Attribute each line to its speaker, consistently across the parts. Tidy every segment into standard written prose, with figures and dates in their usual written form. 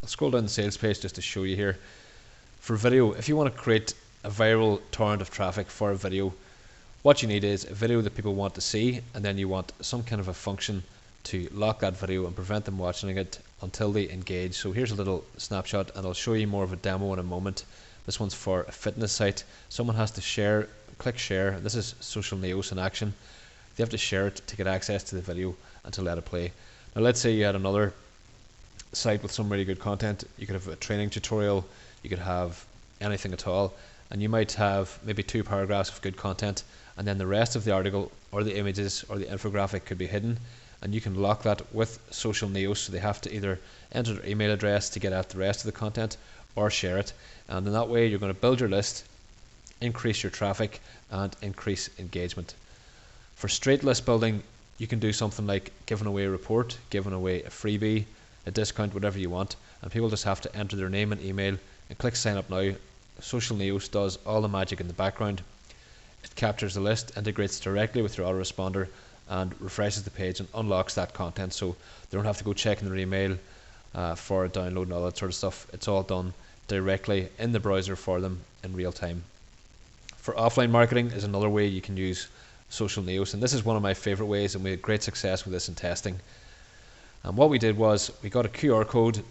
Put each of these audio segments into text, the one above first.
Speaker 1: I'll scroll down the sales page just to show you here. For video, if you want to create a viral torrent of traffic for a video, what you need is a video that people want to see, and then you want some kind of a function to lock that video and prevent them watching it until they engage. So here's a little snapshot, and I'll show you more of a demo in a moment. This one's for a fitness site. Someone has to share, click share. This is SocialNeos in action. They have to share it to get access to the video and to let it play. Now let's say you had another site with some really good content. You could have a training tutorial, you could have anything at all, and you might have maybe 2 paragraphs of good content, and then the rest of the article or the images or the infographic could be hidden, and you can lock that with SocialNeos, so they have to either enter their email address to get at the rest of the content or share it. And in that way you're going to build your list, increase your traffic and increase engagement. For straight list building, you can do something like giving away a report, giving away a freebie, a discount, whatever you want, and people just have to enter their name and email and click sign up now. SocialNeos does all the magic in the background. It captures the list, integrates directly with your autoresponder, and refreshes the page and unlocks that content, so they don't have to go checking their email for a download and all that sort of stuff. It's all done directly in the browser for them in real time. For offline marketing is another way you can use SocialNeos, and this is one of my favorite ways, and we had great success with this in testing. And what we did was we got a QR code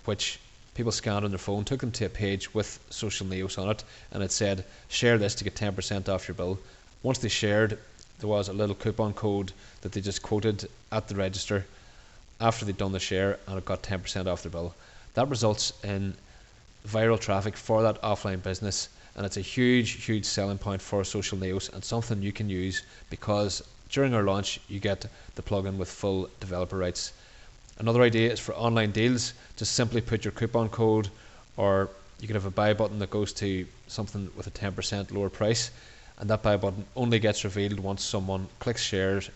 Speaker 1: which people scanned on their phone, took them to a page with SocialNeos on it, and it said share this to get 10% off your bill. Once they shared, there was a little coupon code that they just quoted at the register after they'd done the share, and it got 10% off their bill. That results in viral traffic for that offline business, and it's a huge selling point for SocialNeos, and something you can use because during our launch you get the plugin with full developer rights. Another idea is for online deals. Just simply put your coupon code, or you could have a buy button that goes to something with a 10% lower price, and that buy button only gets revealed once someone clicks shares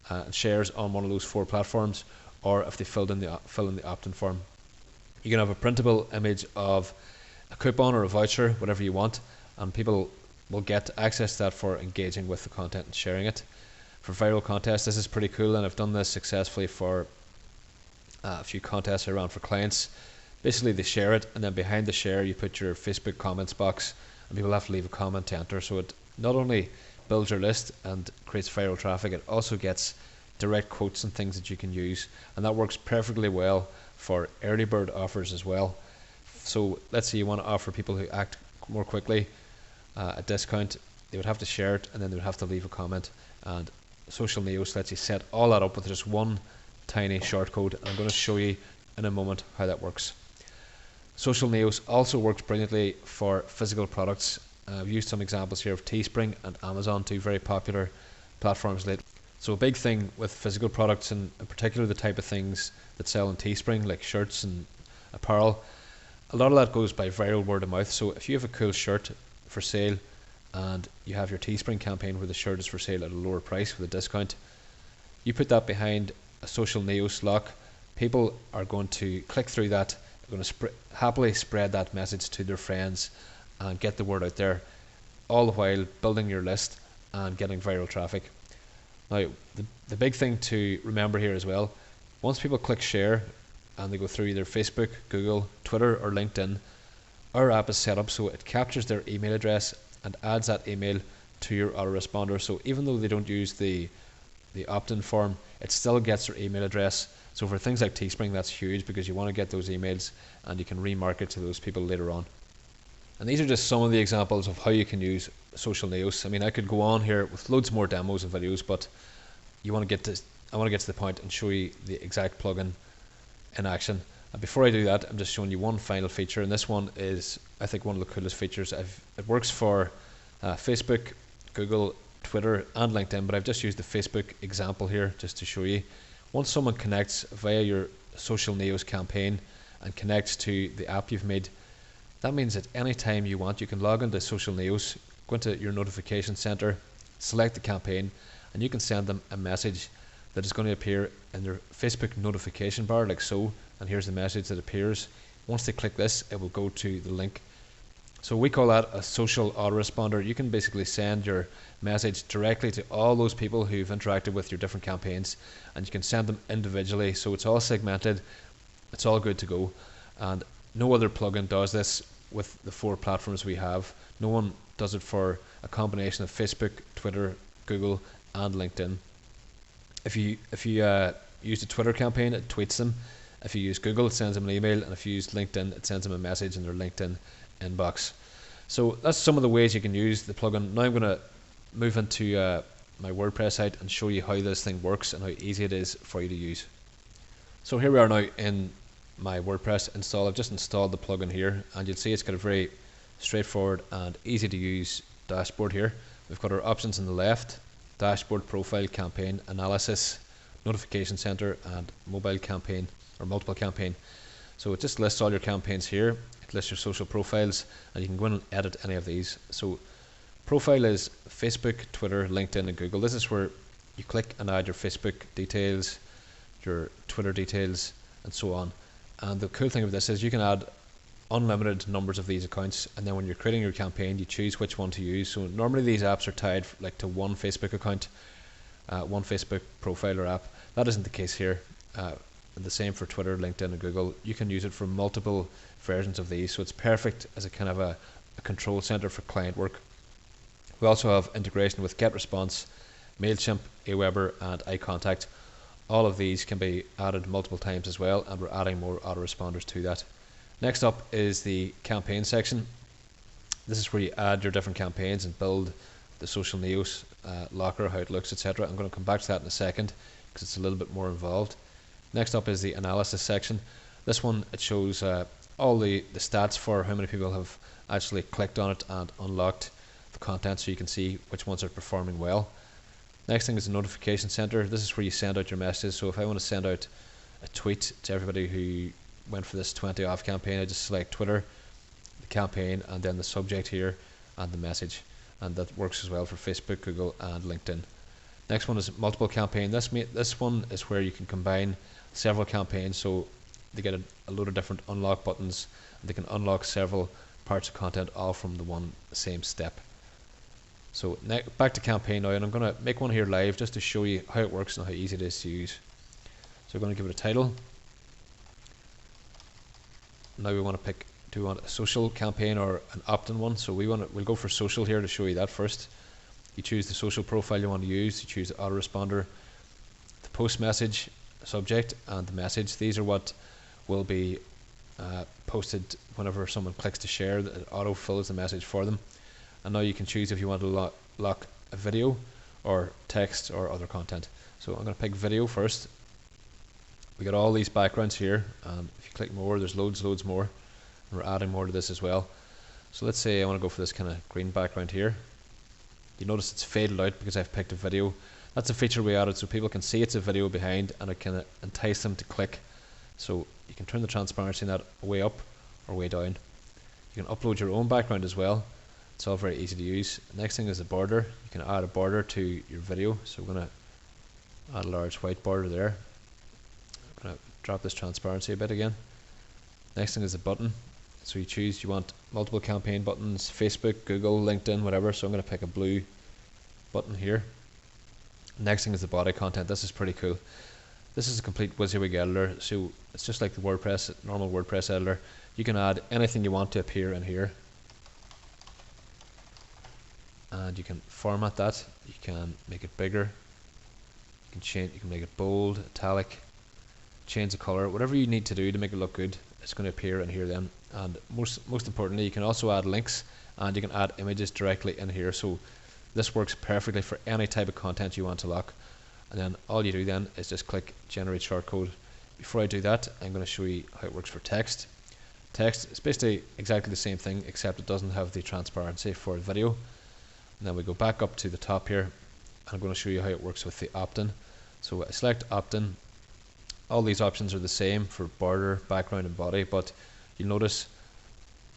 Speaker 1: and shares on one of those 4 platforms, or if they fill in the opt-in form. You can have a printable image of a coupon or a voucher, whatever you want, and people will get access to that for engaging with the content and sharing it. For viral contests, this is pretty cool, and I've done this successfully for a few contests I ran for clients. Basically they share it, and then behind the share you put your Facebook comments box, and people have to leave a comment to enter. So it not only builds your list and creates viral traffic, it also gets direct quotes and things that you can use, and that works perfectly well for early bird offers as well. So let's say you want to offer people who act more quickly a discount. They would have to share it, and then they would have to leave a comment, and SocialNeos lets you set all that up with just one tiny short code. I'm going to show you in a moment how that works. SocialNeos also works brilliantly for physical products. I've used some examples here of Teespring and Amazon, 2 very popular platforms lately. So a big thing with physical products, and in particular the type of things that sell on Teespring, like shirts and apparel, a lot of that goes by viral word of mouth. So if you have a cool shirt for sale and you have your Teespring campaign where the shirt is for sale at a lower price with a discount, you put that behind a SocialNeos lock, people are going to click through that, they're going to happily spread that message to their friends and get the word out there, all the while building your list and getting viral traffic. Now the big thing to remember here as well, once people click share and they go through either Facebook, Google, Twitter or LinkedIn, our app is set up so it captures their email address and adds that email to your autoresponder. So even though they don't use the opt-in form, it still gets their email address. So for things like Teespring, that's huge because you want to get those emails and you can remarket to those people later on. And these are just some of the examples of how you can use SocialNeos. I mean, I could go on here with loads more demos and videos, but I want to get to the point and show you the exact plugin in action. And before I do that, I'm just showing you one final feature, and this one is, I think, one of the coolest features. It works for Facebook, Google, Twitter and LinkedIn, but I've just used the Facebook example here just to show you. Once someone connects via your SocialNeos campaign and connects to the app you've made, that means that anytime you want, you can log into SocialNeos, go into your notification center, select the campaign, and you can send them a message that is going to appear in their Facebook notification bar like so, and here's the message that appears. Once they click this, it will go to the link. So we call that a social autoresponder. You can basically send your message directly to all those people who've interacted with your different campaigns, and you can send them individually, so it's all segmented, it's all good to go. and no other plugin does this with the 4 platforms we have. No one does it for a combination of Facebook, Twitter, Google, and LinkedIn. If you use the Twitter campaign, it tweets them. If you use Google, it sends them an email, and if you use LinkedIn, it sends them a message in their LinkedIn inbox. So that's some of the ways you can use the plugin. Now I'm going to move into my WordPress site and show you how this thing works and how easy it is for you to use. So here we are now in my WordPress install. I've just installed the plugin here, and you'll see it's got a very straightforward and easy to use dashboard here. We've got our options on the left: dashboard, profile, campaign, analysis, notification center, and mobile campaign or multiple campaign. So it just lists all your campaigns here. It lists your social profiles, and you can go in and edit any of these. So profile is Facebook, Twitter, LinkedIn, and Google. This is where you click and add your Facebook details, your Twitter details, and so on. And the cool thing about this is you can add unlimited numbers of these accounts, and then when you're creating your campaign, you choose which one to use. So normally these apps are tied like to one Facebook account, one Facebook profile or app. That isn't the case here. And the same for Twitter, LinkedIn, and Google. You can use it for multiple versions of these, so it's perfect as a kind of a control center for client work. We also have integration with GetResponse, MailChimp, Aweber, and iContact. All of these can be added multiple times as well, and we're adding more autoresponders to that. Next up is the campaign section. This is where you add your different campaigns and build the SocialNeos locker, how it looks, etc. I'm going to come back to that in a second because it's a little bit more involved. Next up is the analysis section. This one, it shows all the stats for how many people have actually clicked on it and unlocked the content, so you can see which ones are performing well. Next thing is the notification center. This is where you send out your messages. So if I want to send out a tweet to everybody who went for this 20 off campaign, I just select Twitter, the campaign, and then the subject here and the message, and that works as well for Facebook, Google, and LinkedIn. Next one is multiple campaign. This one is where you can combine several campaigns, so they get a load of different unlock buttons, and they can unlock several parts of content all from the same step. So back to campaign now, and I'm going to make one here live just to show you how it works and how easy it is to use. So we're going to give it a title. Now we want to pick, do we want a social campaign or an opt-in one? So we'll go for social here to show you that first. You choose the social profile you want to use, you choose the autoresponder, the post message, subject, and the message. These are what will be posted whenever someone clicks to share. It auto fills the message for them. And now you can choose if you want to lock a video or text or other content. So I'm going to pick video first. We got all these backgrounds here, and if you click more, there's loads more, and we're adding more to this as well. So let's say I want to go for this kind of green background here. You notice it's faded out because I've picked a video. That's a feature we added so people can see it's a video behind, and it can entice them to click. So you can turn the transparency in that way up or way down. You can upload your own background as well. It's all very easy to use. Next thing is the border. You can add a border to your video. So we're going to add a large white border there. I'm going to drop this transparency a bit again. Next thing is the button. So you choose, you want multiple campaign buttons, Facebook, Google, LinkedIn, whatever. So I'm going to pick a blue button here. Next thing is the body content. This is pretty cool. This is a complete WYSIWYG editor. So it's just like the normal WordPress editor. You can add anything you want to appear in here. And you can format that. You can make it bigger. You can make it bold, italic, change the color, whatever you need to do to make it look good. It's going to appear in here then. And most importantly, you can also add links, and you can add images directly in here. So this works perfectly for any type of content you want to lock. And then all you do then is just click generate shortcode. Before I do that, I'm going to show you how it works for text. Text is basically exactly the same thing, except it doesn't have the transparency for video. And then we go back up to the top here, and I'm going to show you how it works with the opt-in. So I select opt-in. All these options are the same for border, background, and body, but you'll notice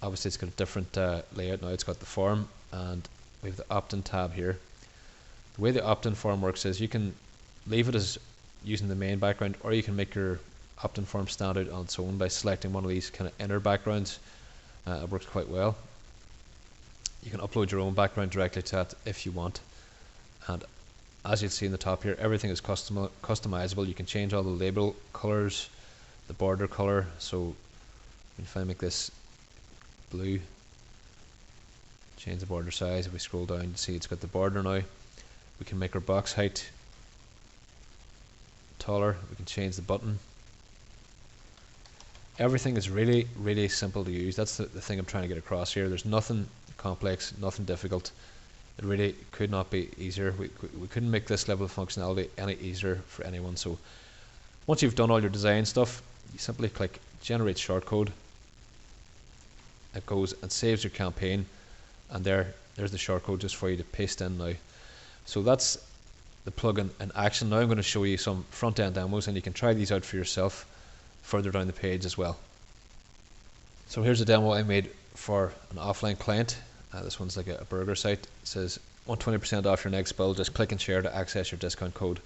Speaker 1: obviously it's got a different layout now. It's got the form, and we have the opt-in tab here. The way the opt-in form works is you can leave it as using the main background, or you can make your opt-in form stand out on its own by selecting one of these kind of inner backgrounds. It works quite well. You can upload your own background directly to that if you want, and as you'll see in the top here, everything is customizable. You can change all the label colors, the border color, so If I make this blue, change the border size. If we scroll down, you see it's got the border now. We can make our box height taller. We can change the button. Everything is really, really simple to use. That's the thing I'm trying to get across here. There's nothing complex, nothing difficult. It really could not be easier. We couldn't make this level of functionality any easier for anyone. So once you've done all your design stuff, you simply click generate shortcode. It goes and saves your campaign, and there's the shortcode just for you to paste in now. So that's the plugin in action. Now I'm going to show you some front-end demos, and you can try these out for yourself further down the page as well. So here's a demo I made for an offline client. This one's like a burger site. It says 120% off your next bill. Just click and share to access your discount code.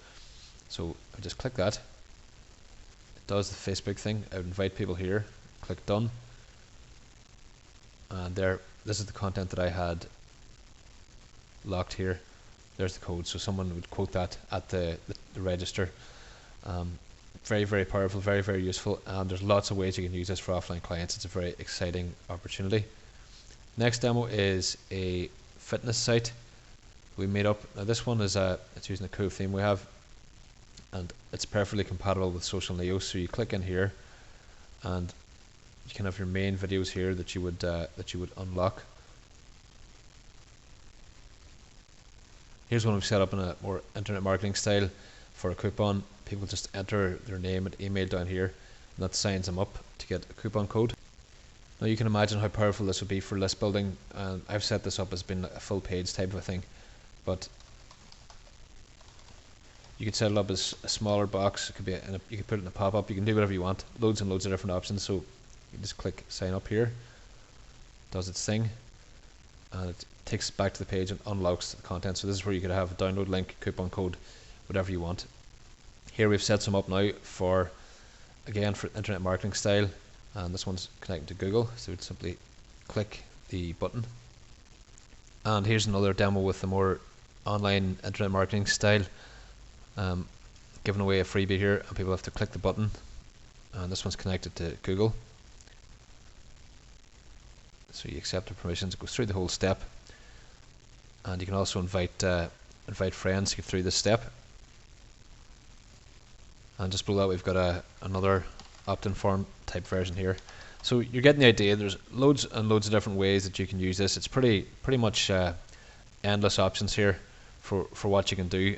Speaker 1: So I just click that. It does the Facebook thing. I would invite people here. Click done. And this is the content that I had locked here. There's the code. So someone would quote that at the register. Very, very powerful, very, very useful, and there's lots of ways you can use this for offline clients. It's a very exciting opportunity. Next demo is a fitness site we made up. Now this one is it's using a cool theme we have, and it's perfectly compatible with SocialNeos. So you click in here, and you can have your main videos here that you would unlock. Here's one we've set up in a more internet marketing style for a coupon. People just enter their name and email down here, and that signs them up to get a coupon code. Now you can imagine how powerful this would be for list building, and I've set this up as being a full page type of a thing, but you could set it up as a smaller box. It could be you could put it in a pop-up. You can do whatever you want. Loads and loads of different options. So you just click sign up here, does its thing, and it takes it back to the page and unlocks the content. So this is where you could have a download link, coupon code, whatever you want. Here we've set some up now for, again, for internet marketing style, and this one's connected to Google, so we'd simply click the button. And here's another demo with the more online internet marketing style, giving away a freebie here, and people have to click the button, and this one's connected to Google. So you accept the permissions, it goes through the whole step, and you can also invite friends to get through this step. And just below that we've got another opt-in form type version here. So you're getting the idea. There's loads and loads of different ways that you can use this. It's pretty much endless options here for what you can do.